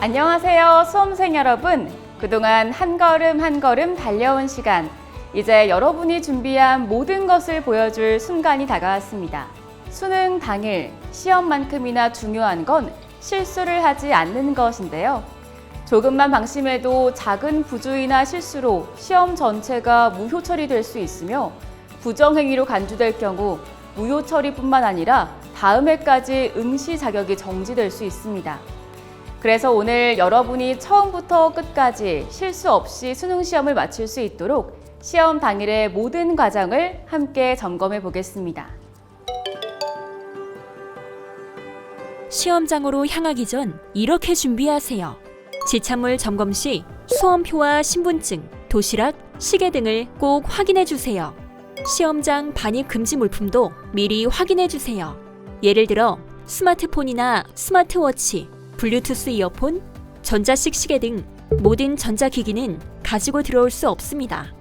안녕하세요, 수험생 여러분. 그동안 한 걸음 한 걸음 달려온 시간, 이제 여러분이 준비한 모든 것을 보여줄 순간이 다가왔습니다. 수능 당일, 시험만큼이나 중요한 건 실수를 하지 않는 것인데요. 조금만 방심해도 작은 부주의나 실수로 시험 전체가 무효 처리될 수 있으며, 부정행위로 간주될 경우 무효 처리뿐만 아니라 다음 해까지 응시 자격이 정지될 수 있습니다. 그래서 오늘 여러분이 처음부터 끝까지 실수 없이 수능 시험을 마칠 수 있도록 시험 당일의 모든 과정을 함께 점검해 보겠습니다. 시험장으로 향하기 전 이렇게 준비하세요. 지참물 점검 시 수험표와 신분증, 도시락, 시계 등을 꼭 확인해 주세요. 시험장 반입 금지 물품도 미리 확인해 주세요. 예를 들어 스마트폰이나 스마트워치, 블루투스 이어폰, 전자식 시계 등 모든 전자기기는 가지고 들어올 수 없습니다.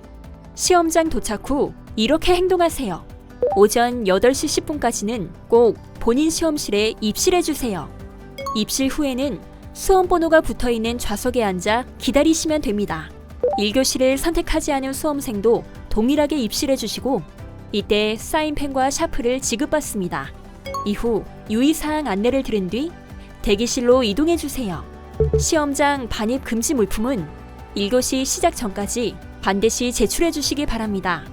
시험장 도착 후 이렇게 행동하세요. 오전 8시 10분까지는 꼭 본인 시험실에 입실해 주세요. 입실 후에는 수험번호가 붙어있는 좌석에 앉아 기다리시면 됩니다. 1교시를 선택하지 않은 수험생도 동일하게 입실해 주시고, 이때 사인펜과 샤프를 지급받습니다. 이후 유의사항 안내를 들은 뒤 대기실로 이동해 주세요. 시험장 반입 금지 물품은 1교시 시작 전까지 반드시 제출해 주시기 바랍니다.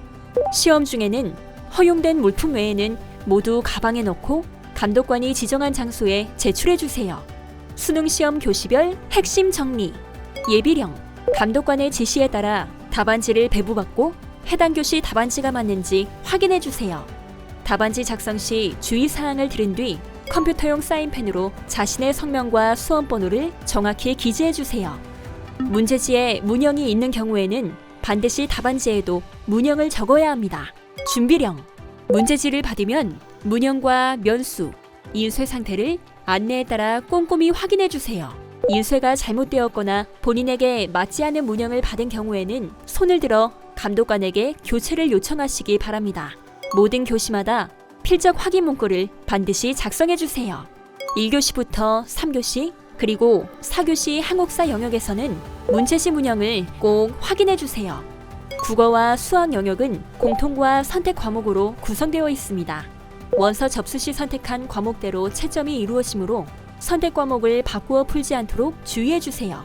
시험 중에는 허용된 물품 외에는 모두 가방에 넣고 감독관이 지정한 장소에 제출해 주세요. 수능 시험 교시별 핵심 정리, 예비령, 감독관의 지시에 따라 답안지를 배부받고 해당 교시 답안지가 맞는지 확인해 주세요. 답안지 작성 시 주의사항을 들은 뒤 컴퓨터용 사인펜으로 자신의 성명과 수험번호를 정확히 기재해 주세요. 문제지에 문형이 있는 경우에는 반드시 답안지에도 문형을 적어야 합니다. 준비령, 문제지를 받으면 문형과 면수, 인쇄 상태를 안내에 따라 꼼꼼히 확인해 주세요. 인쇄가 잘못되었거나 본인에게 맞지 않는 문형을 받은 경우에는 손을 들어 감독관에게 교체를 요청하시기 바랍니다. 모든 교시마다 필적 확인 문구를 반드시 작성해 주세요. 1교시부터 3교시, 그리고 4교시 한국사 영역에서는 문제지 문형을 꼭 확인해 주세요. 국어와 수학 영역은 공통과 선택 과목으로 구성되어 있습니다. 원서 접수 시 선택한 과목대로 채점이 이루어지므로 선택 과목을 바꾸어 풀지 않도록 주의해 주세요.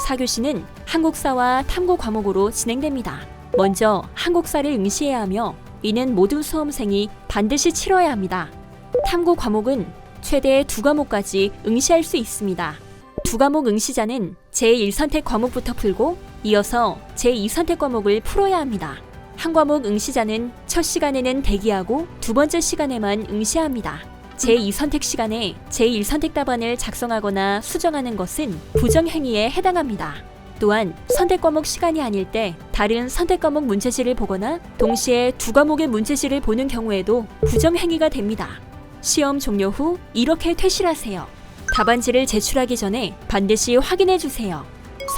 4교시는 한국사와 탐구 과목으로 진행됩니다. 먼저 한국사를 응시해야 하며, 이는 모든 수험생이 반드시 치러야 합니다. 탐구 과목은 최대 2과목까지 응시할 수 있습니다. 2과목 응시자는 제1선택 과목부터 풀고 이어서 제2선택 과목을 풀어야 합니다. 한 과목 응시자는 첫 시간에는 대기하고 두 번째 시간에만 응시합니다. 제2선택 시간에 제1선택 답안을 작성하거나 수정하는 것은 부정행위에 해당합니다. 또한 선택 과목 시간이 아닐 때 다른 선택 과목 문제지를 보거나 동시에 2과목의 문제지를 보는 경우에도 부정행위가 됩니다. 시험 종료 후 이렇게 퇴실하세요. 답안지를 제출하기 전에 반드시 확인해 주세요.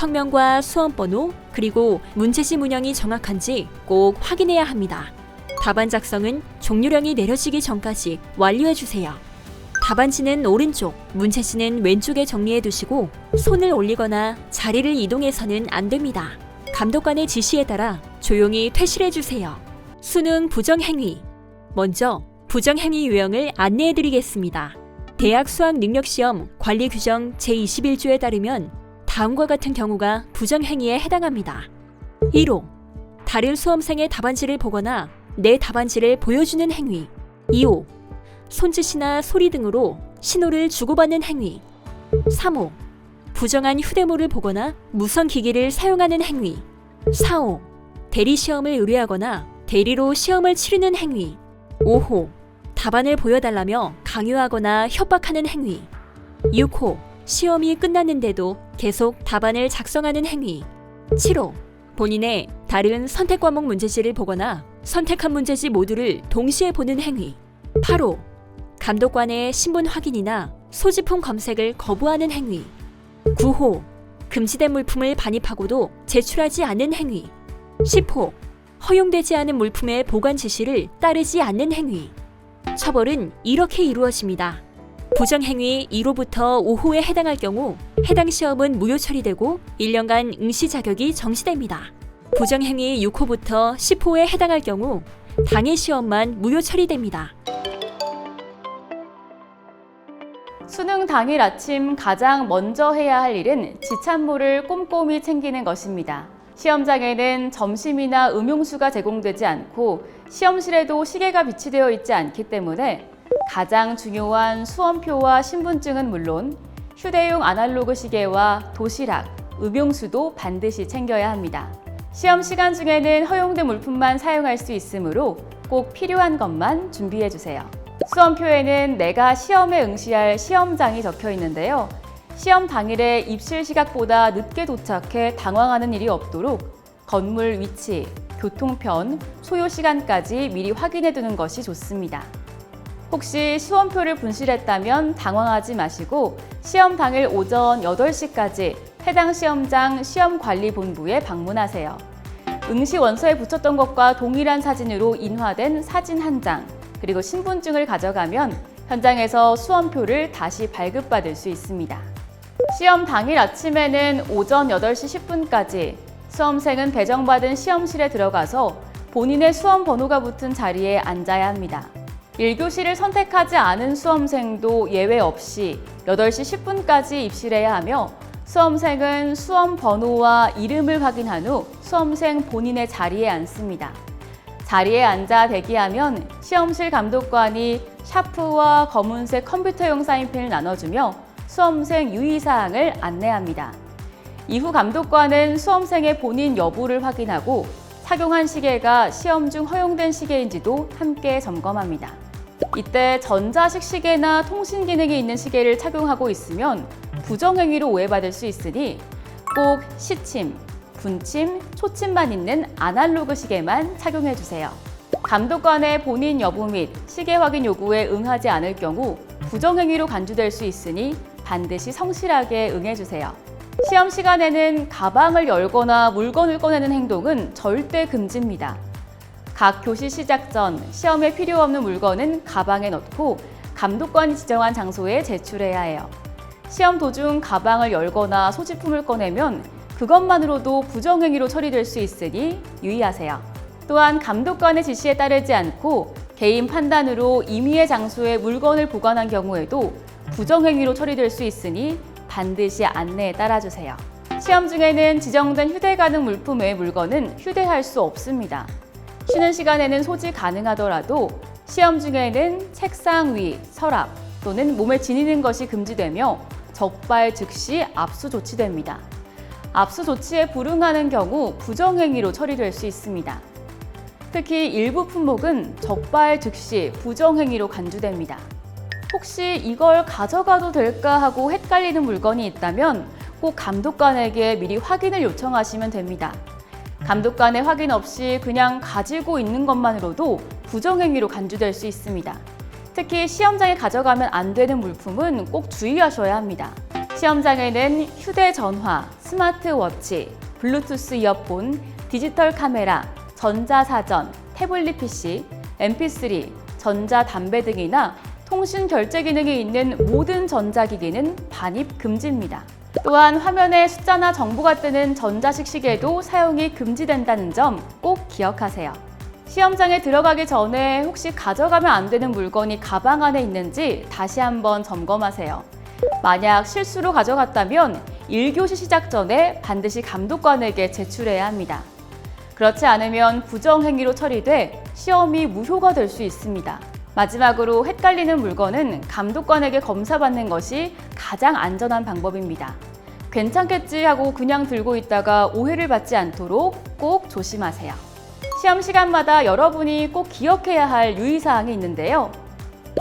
성명과 수험번호, 그리고 문제지 문형이 정확한지 꼭 확인해야 합니다. 답안 작성은 종료령이 내려지기 전까지 완료해 주세요. 답안지는 오른쪽, 문제지는 왼쪽에 정리해 두시고 손을 올리거나 자리를 이동해서는 안 됩니다. 감독관의 지시에 따라 조용히 퇴실해 주세요. 수능 부정행위. 먼저 부정행위 유형을 안내해 드리겠습니다. 대학 수학능력시험 관리규정 제21조에 따르면 다음과 같은 경우가 부정행위에 해당합니다. 1호, 다른 수험생의 답안지를 보거나 내 답안지를 보여주는 행위. 2호, 손짓이나 소리 등으로 신호를 주고받는 행위. 3호, 부정한 휴대물을 보거나 무선 기기를 사용하는 행위. 4호, 대리시험을 의뢰하거나 대리로 시험을 치르는 행위. 5호, 답안을 보여달라며 강요하거나 협박하는 행위. 6호, 시험이 끝났는데도 계속 답안을 작성하는 행위. 7호, 본인의 다른 선택 과목 문제지를 보거나 선택한 문제지 모두를 동시에 보는 행위. 8호, 감독관의 신분 확인이나 소지품 검색을 거부하는 행위. 9호, 금지된 물품을 반입하고도 제출하지 않는 행위. 10호, 허용되지 않은 물품의 보관 지시를 따르지 않는 행위. 처벌은 이렇게 이루어집니다. 부정행위 2호부터 5호에 해당할 경우 해당 시험은 무효 처리되고 1년간 응시 자격이 정지됩니다. 부정행위 6호부터 10호에 해당할 경우 당일 시험만 무효 처리됩니다. 수능 당일 아침 가장 먼저 해야 할 일은 지참물을 꼼꼼히 챙기는 것입니다. 시험장에는 점심이나 음용수가 제공되지 않고 시험실에도 시계가 비치되어 있지 않기 때문에 가장 중요한 수험표와 신분증은 물론 휴대용 아날로그 시계와 도시락, 음용수도 반드시 챙겨야 합니다. 시험 시간 중에는 허용된 물품만 사용할 수 있으므로 꼭 필요한 것만 준비해 주세요. 수험표에는 내가 시험에 응시할 시험장이 적혀 있는데요. 시험 당일에 입실 시각보다 늦게 도착해 당황하는 일이 없도록 건물 위치, 교통편, 소요 시간까지 미리 확인해 두는 것이 좋습니다. 혹시 시험표를 분실했다면 당황하지 마시고 시험 당일 오전 8시까지 해당 시험장 시험관리본부에 방문하세요. 응시 원서에 붙였던 것과 동일한 사진으로 인화된 사진 한 장, 그리고 신분증을 가져가면 현장에서 수험표를 다시 발급받을 수 있습니다. 시험 당일 아침에는 오전 8시 10분까지 수험생은 배정받은 시험실에 들어가서 본인의 수험 번호가 붙은 자리에 앉아야 합니다. 1교시를 선택하지 않은 수험생도 예외 없이 8시 10분까지 입실해야 하며 수험생은 수험 번호와 이름을 확인한 후 수험생 본인의 자리에 앉습니다. 자리에 앉아 대기하면 시험실 감독관이 샤프와 검은색 컴퓨터용 사인펜을 나눠주며 수험생 유의사항을 안내합니다. 이후 감독관은 수험생의 본인 여부를 확인하고 착용한 시계가 시험 중 허용된 시계인지도 함께 점검합니다. 이때 전자식 시계나 통신 기능이 있는 시계를 착용하고 있으면 부정행위로 오해받을 수 있으니 꼭 시침, 분침, 초침만 있는 아날로그 시계만 착용해 주세요. 감독관의 본인 여부 및 시계 확인 요구에 응하지 않을 경우 부정행위로 간주될 수 있으니 반드시 성실하게 응해 주세요. 시험 시간에는 가방을 열거나 물건을 꺼내는 행동은 절대 금지입니다. 각 교시 시작 전 시험에 필요 없는 물건은 가방에 넣고 감독관이 지정한 장소에 제출해야 해요. 시험 도중 가방을 열거나 소지품을 꺼내면 그것만으로도 부정행위로 처리될 수 있으니 유의하세요. 또한 감독관의 지시에 따르지 않고 개인 판단으로 임의의 장소에 물건을 보관한 경우에도 부정행위로 처리될 수 있으니 반드시 안내에 따라주세요. 시험 중에는 지정된 휴대 가능 물품의 물건은 휴대할 수 없습니다. 쉬는 시간에는 소지 가능하더라도 시험 중에는 책상 위, 서랍 또는 몸에 지니는 것이 금지되며 적발 즉시 압수 조치됩니다. 압수 조치에 불응하는 경우 부정행위로 처리될 수 있습니다. 특히 일부 품목은 적발 즉시 부정행위로 간주됩니다. 혹시 이걸 가져가도 될까 하고 헷갈리는 물건이 있다면 꼭 감독관에게 미리 확인을 요청하시면 됩니다. 감독관의 확인 없이 그냥 가지고 있는 것만으로도 부정행위로 간주될 수 있습니다. 특히 시험장에 가져가면 안 되는 물품은 꼭 주의하셔야 합니다. 시험장에는 휴대전화, 스마트워치, 블루투스 이어폰, 디지털 카메라, 전자사전, 태블릿 PC, mp3, 전자담배 등이나 통신 결제 기능이 있는 모든 전자기기는 반입 금지입니다. 또한 화면에 숫자나 정보가 뜨는 전자식 시계도 사용이 금지된다는 점 꼭 기억하세요. 시험장에 들어가기 전에 혹시 가져가면 안 되는 물건이 가방 안에 있는지 다시 한번 점검하세요. 만약 실수로 가져갔다면 1교시 시작 전에 반드시 감독관에게 제출해야 합니다. 그렇지 않으면 부정행위로 처리돼 시험이 무효가 될 수 있습니다. 마지막으로 헷갈리는 물건은 감독관에게 검사받는 것이 가장 안전한 방법입니다. 괜찮겠지 하고 그냥 들고 있다가 오해를 받지 않도록 꼭 조심하세요. 시험 시간마다 여러분이 꼭 기억해야 할 유의사항이 있는데요.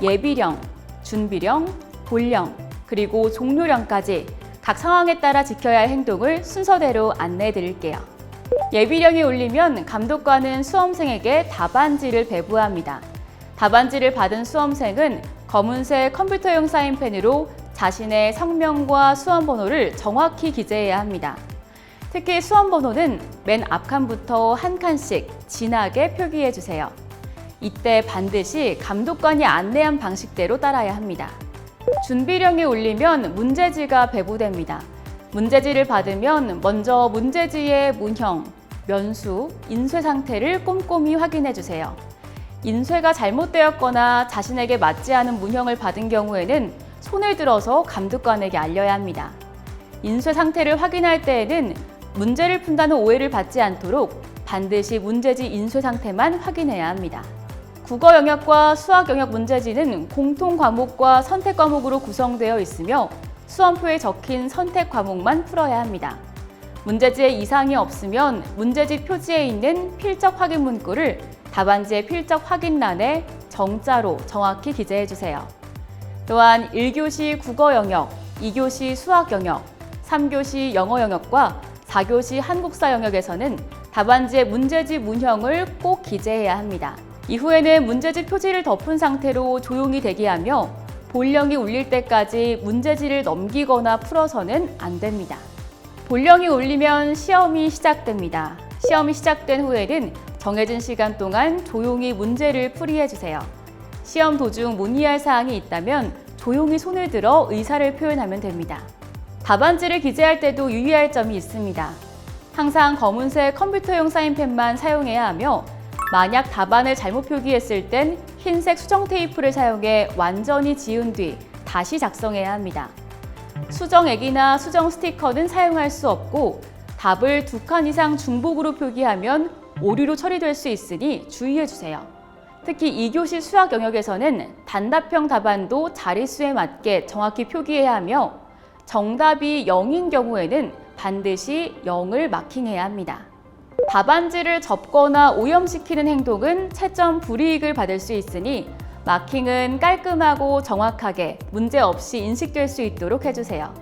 예비령, 준비령, 본령, 그리고 종료령까지 각 상황에 따라 지켜야 할 행동을 순서대로 안내해 드릴게요. 예비령이 울리면 감독관은 수험생에게 답안지를 배부합니다. 답안지를 받은 수험생은 검은색 컴퓨터용 사인펜으로 자신의 성명과 수험번호를 정확히 기재해야 합니다. 특히 수험번호는 맨 앞칸부터 한 칸씩 진하게 표기해 주세요. 이때 반드시 감독관이 안내한 방식대로 따라야 합니다. 준비령이 울리면 문제지가 배부됩니다. 문제지를 받으면 먼저 문제지의 문형, 면수, 인쇄 상태를 꼼꼼히 확인해 주세요. 인쇄가 잘못되었거나 자신에게 맞지 않은 문형을 받은 경우에는 손을 들어서 감독관에게 알려야 합니다. 인쇄 상태를 확인할 때에는 문제를 푼다는 오해를 받지 않도록 반드시 문제지 인쇄 상태만 확인해야 합니다. 국어 영역과 수학 영역 문제지는 공통 과목과 선택 과목으로 구성되어 있으며 수험표에 적힌 선택 과목만 풀어야 합니다. 문제지에 이상이 없으면 문제지 표지에 있는 필적 확인 문구를 답안지의 필적 확인란에 정자로 정확히 기재해 주세요. 또한 1교시 국어 영역, 2교시 수학 영역, 3교시 영어 영역과 4교시 한국사 영역에서는 답안지의 문제지 문형을 꼭 기재해야 합니다. 이후에는 문제지 표지를 덮은 상태로 조용히 대기하며 본령이 울릴 때까지 문제지를 넘기거나 풀어서는 안 됩니다. 본령이 울리면 시험이 시작됩니다. 시험이 시작된 후에는 정해진 시간 동안 조용히 문제를 풀이해 주세요. 시험 도중 문의할 사항이 있다면 조용히 손을 들어 의사를 표현하면 됩니다. 답안지를 기재할 때도 유의할 점이 있습니다. 항상 검은색 컴퓨터용 사인펜만 사용해야 하며 만약 답안을 잘못 표기했을 땐 흰색 수정 테이프를 사용해 완전히 지운 뒤 다시 작성해야 합니다. 수정액이나 수정 스티커는 사용할 수 없고 답을 2칸 이상 중복으로 표기하면 오류로 처리될 수 있으니 주의해 주세요. 특히 2교시 수학 영역에서는 단답형 답안도 자릿수에 맞게 정확히 표기해야 하며 정답이 0인 경우에는 반드시 0을 마킹해야 합니다. 답안지를 접거나 오염시키는 행동은 채점 불이익을 받을 수 있으니 마킹은 깔끔하고 정확하게 문제 없이 인식될 수 있도록 해주세요.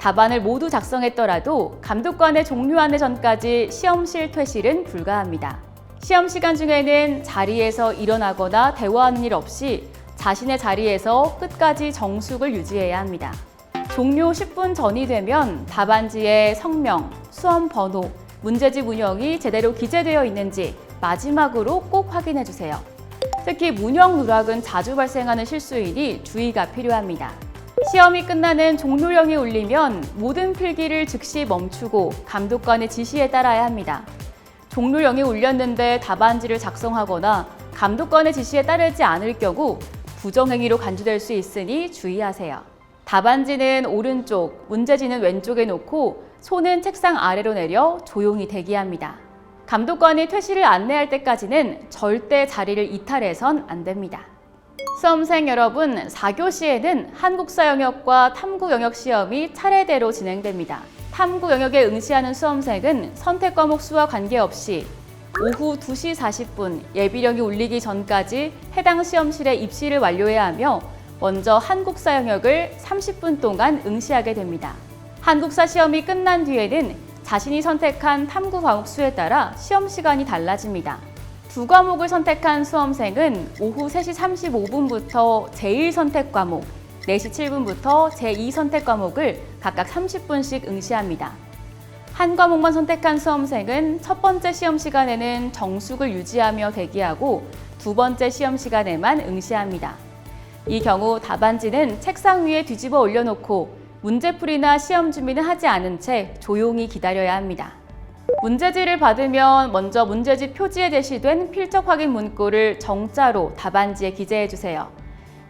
답안을 모두 작성했더라도 감독관의 종료하는 전까지 시험실 퇴실은 불가합니다. 시험 시간 중에는 자리에서 일어나거나 대화하는 일 없이 자신의 자리에서 끝까지 정숙을 유지해야 합니다. 종료 10분 전이 되면 답안지에 성명, 수험 번호, 문제지 문형이 제대로 기재되어 있는지 마지막으로 꼭 확인해 주세요. 특히 문형 누락은 자주 발생하는 실수이니 주의가 필요합니다. 시험이 끝나는 종료령이 울리면 모든 필기를 즉시 멈추고 감독관의 지시에 따라야 합니다. 종료령이 울렸는데 답안지를 작성하거나 감독관의 지시에 따르지 않을 경우 부정행위로 간주될 수 있으니 주의하세요. 답안지는 오른쪽, 문제지는 왼쪽에 놓고 손은 책상 아래로 내려 조용히 대기합니다. 감독관이 퇴실을 안내할 때까지는 절대 자리를 이탈해선 안 됩니다. 수험생 여러분, 4교시에는 한국사 영역과 탐구 영역 시험이 차례대로 진행됩니다. 탐구 영역에 응시하는 수험생은 선택 과목 수와 관계없이 오후 2시 40분 예비령이 울리기 전까지 해당 시험실에 입시를 완료해야 하며 먼저 한국사 영역을 30분 동안 응시하게 됩니다. 한국사 시험이 끝난 뒤에는 자신이 선택한 탐구 과목 수에 따라 시험 시간이 달라집니다. 두 과목을 선택한 수험생은 오후 3시 35분부터 제1 선택 과목, 4시 7분부터 제2 선택 과목을 각각 30분씩 응시합니다. 한 과목만 선택한 수험생은 첫 번째 시험 시간에는 정숙을 유지하며 대기하고 두 번째 시험 시간에만 응시합니다. 이 경우 답안지는 책상 위에 뒤집어 올려놓고 문제풀이나 시험 준비는 하지 않은 채 조용히 기다려야 합니다. 문제지를 받으면 먼저 문제지 표지에 제시된 필적 확인 문구를 정자로 답안지에 기재해 주세요.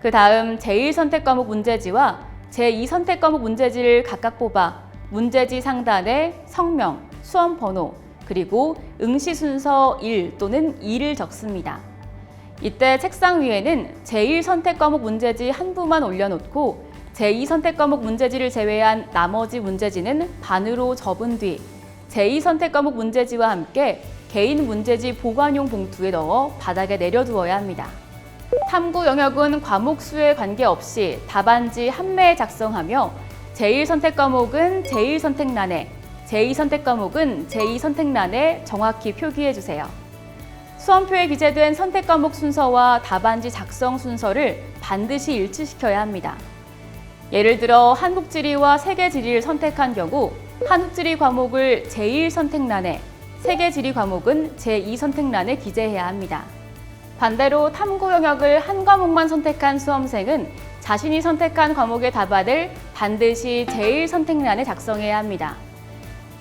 그 다음 제1 선택 과목 문제지와 제2 선택 과목 문제지를 각각 뽑아 문제지 상단에 성명, 수험 번호, 그리고 응시 순서 1 또는 2를 적습니다. 이때 책상 위에는 제1 선택 과목 문제지 한 부만 올려놓고 제2 선택 과목 문제지를 제외한 나머지 문제지는 반으로 접은 뒤 제2 선택 과목 문제지와 함께 개인 문제지 보관용 봉투에 넣어 바닥에 내려두어야 합니다. 탐구 영역은 과목 수에 관계없이 답안지 한 매에 작성하며 제1 선택 과목은 제1 선택란에, 제2 선택 과목은 제2 선택란에 정확히 표기해 주세요. 수험표에 기재된 선택 과목 순서와 답안지 작성 순서를 반드시 일치시켜야 합니다. 예를 들어 한국지리와 세계지리를 선택한 경우 한국지리 과목을 제1 선택란에, 세계지리 과목은 제2 선택란에 기재해야 합니다. 반대로 탐구 영역을 한 과목만 선택한 수험생은 자신이 선택한 과목의 답안을 반드시 제1선택란에 작성해야 합니다.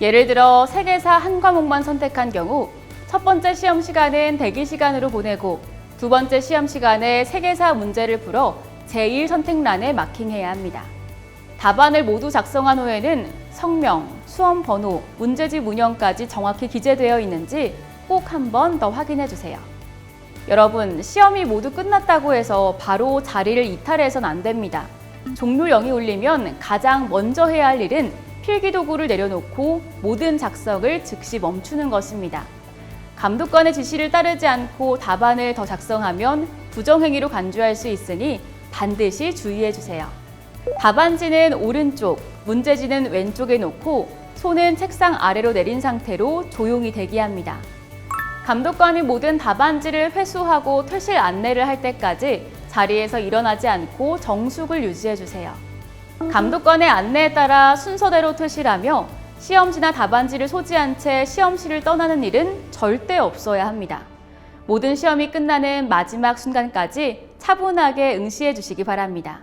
예를 들어 세계사 한 과목만 선택한 경우 첫 번째 시험 시간은 대기 시간으로 보내고 두 번째 시험 시간에 세계사 문제를 풀어 제1선택란에 마킹해야 합니다. 답안을 모두 작성한 후에는 성명, 수험 번호, 문제집 운영까지 정확히 기재되어 있는지 꼭 한 번 더 확인해 주세요. 여러분, 시험이 모두 끝났다고 해서 바로 자리를 이탈해선 안 됩니다. 종료령이 울리면 가장 먼저 해야 할 일은 필기도구를 내려놓고 모든 작성을 즉시 멈추는 것입니다. 감독관의 지시를 따르지 않고 답안을 더 작성하면 부정행위로 간주할 수 있으니 반드시 주의해 주세요. 답안지는 오른쪽, 문제지는 왼쪽에 놓고 손은 책상 아래로 내린 상태로 조용히 대기합니다. 감독관이 모든 답안지를 회수하고 퇴실 안내를 할 때까지 자리에서 일어나지 않고 정숙을 유지해 주세요. 감독관의 안내에 따라 순서대로 퇴실하며 시험지나 답안지를 소지한 채 시험실을 떠나는 일은 절대 없어야 합니다. 모든 시험이 끝나는 마지막 순간까지 차분하게 응시해 주시기 바랍니다.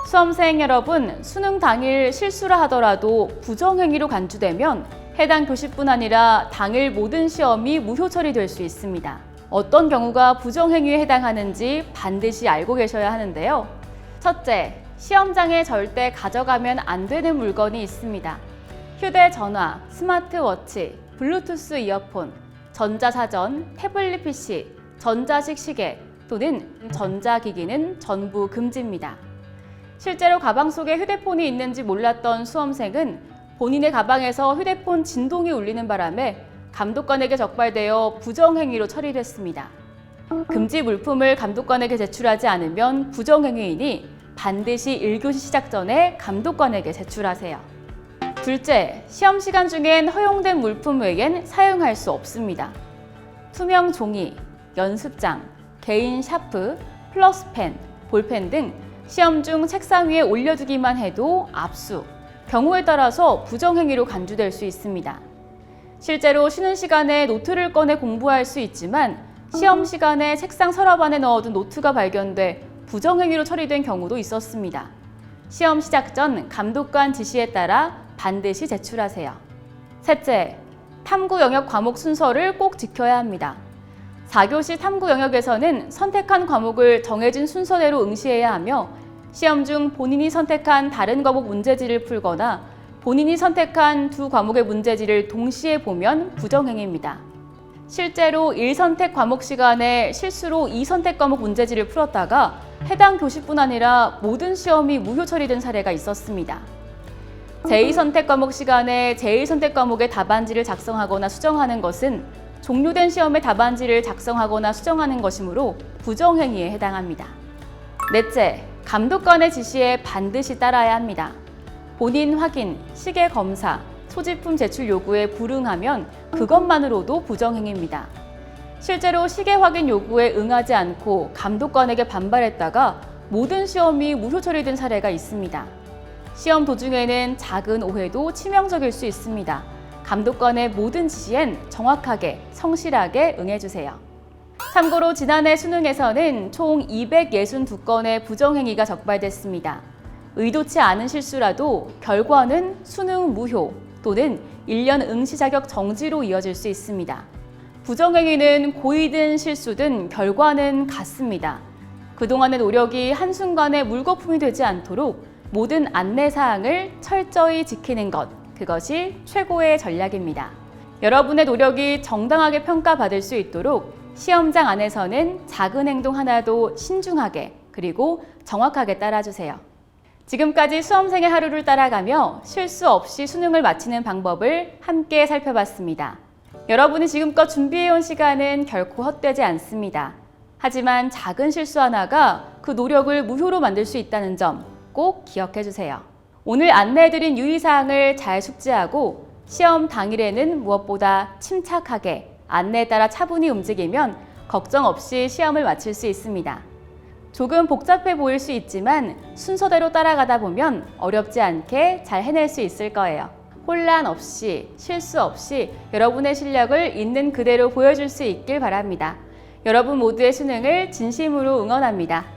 수험생 여러분, 수능 당일 실수를 하더라도 부정행위로 간주되면 해당 교시뿐 아니라 당일 모든 시험이 무효 처리될 수 있습니다. 어떤 경우가 부정행위에 해당하는지 반드시 알고 계셔야 하는데요. 첫째, 시험장에 절대 가져가면 안 되는 물건이 있습니다. 휴대전화, 스마트워치, 블루투스 이어폰, 전자사전, 태블릿 PC, 전자식 시계 또는 전자기기는 전부 금지입니다. 실제로 가방 속에 휴대폰이 있는지 몰랐던 수험생은 본인의 가방에서 휴대폰 진동이 울리는 바람에 감독관에게 적발되어 부정행위로 처리됐습니다. 금지 물품을 감독관에게 제출하지 않으면 부정행위이니 반드시 1교시 시작 전에 감독관에게 제출하세요. 둘째, 시험 시간 중엔 허용된 물품 외엔 사용할 수 없습니다. 투명 종이, 연습장, 개인 샤프, 플러스펜, 볼펜 등 시험 중 책상 위에 올려두기만 해도 압수, 경우에 따라서 부정행위로 간주될 수 있습니다. 실제로 쉬는 시간에 노트를 꺼내 공부할 수 있지만 시험 시간에 책상 서랍 안에 넣어둔 노트가 발견돼 부정행위로 처리된 경우도 있었습니다. 시험 시작 전 감독관 지시에 따라 반드시 제출하세요. 셋째, 탐구 영역 과목 순서를 꼭 지켜야 합니다. 4교시 탐구 영역에서는 선택한 과목을 정해진 순서대로 응시해야 하며 시험 중 본인이 선택한 다른 과목 문제지를 풀거나 본인이 선택한 두 과목의 문제지를 동시에 보면 부정행위입니다. 실제로 1선택 과목 시간에 실수로 2선택 과목 문제지를 풀었다가 해당 교시뿐 아니라 모든 시험이 무효 처리된 사례가 있었습니다. 제2선택 과목 시간에 제1선택 과목의 답안지를 작성하거나 수정하는 것은 종료된 시험의 답안지를 작성하거나 수정하는 것이므로 부정행위에 해당합니다. 넷째, 감독관의 지시에 반드시 따라야 합니다. 본인 확인, 시계 검사, 소지품 제출 요구에 불응하면 그것만으로도 부정행위입니다. 실제로 시계 확인 요구에 응하지 않고 감독관에게 반발했다가 모든 시험이 무효 처리된 사례가 있습니다. 시험 도중에는 작은 오해도 치명적일 수 있습니다. 감독관의 모든 지시엔 정확하게, 성실하게 응해주세요. 참고로 지난해 수능에서는 총 262건의 부정행위가 적발됐습니다. 의도치 않은 실수라도 결과는 수능 무효 또는 1년 응시 자격 정지로 이어질 수 있습니다. 부정행위는 고의든 실수든 결과는 같습니다. 그동안의 노력이 한순간에 물거품이 되지 않도록 모든 안내사항을 철저히 지키는 것, 그것이 최고의 전략입니다. 여러분의 노력이 정당하게 평가받을 수 있도록 시험장 안에서는 작은 행동 하나도 신중하게 그리고 정확하게 따라주세요. 지금까지 수험생의 하루를 따라가며 실수 없이 수능을 마치는 방법을 함께 살펴봤습니다. 여러분이 지금껏 준비해온 시간은 결코 헛되지 않습니다. 하지만 작은 실수 하나가 그 노력을 무효로 만들 수 있다는 점 꼭 기억해 주세요. 오늘 안내해드린 유의사항을 잘 숙지하고 시험 당일에는 무엇보다 침착하게 안내에 따라 차분히 움직이면 걱정 없이 시험을 마칠 수 있습니다. 조금 복잡해 보일 수 있지만 순서대로 따라가다 보면 어렵지 않게 잘 해낼 수 있을 거예요. 혼란 없이, 실수 없이 여러분의 실력을 있는 그대로 보여줄 수 있길 바랍니다. 여러분 모두의 수능을 진심으로 응원합니다.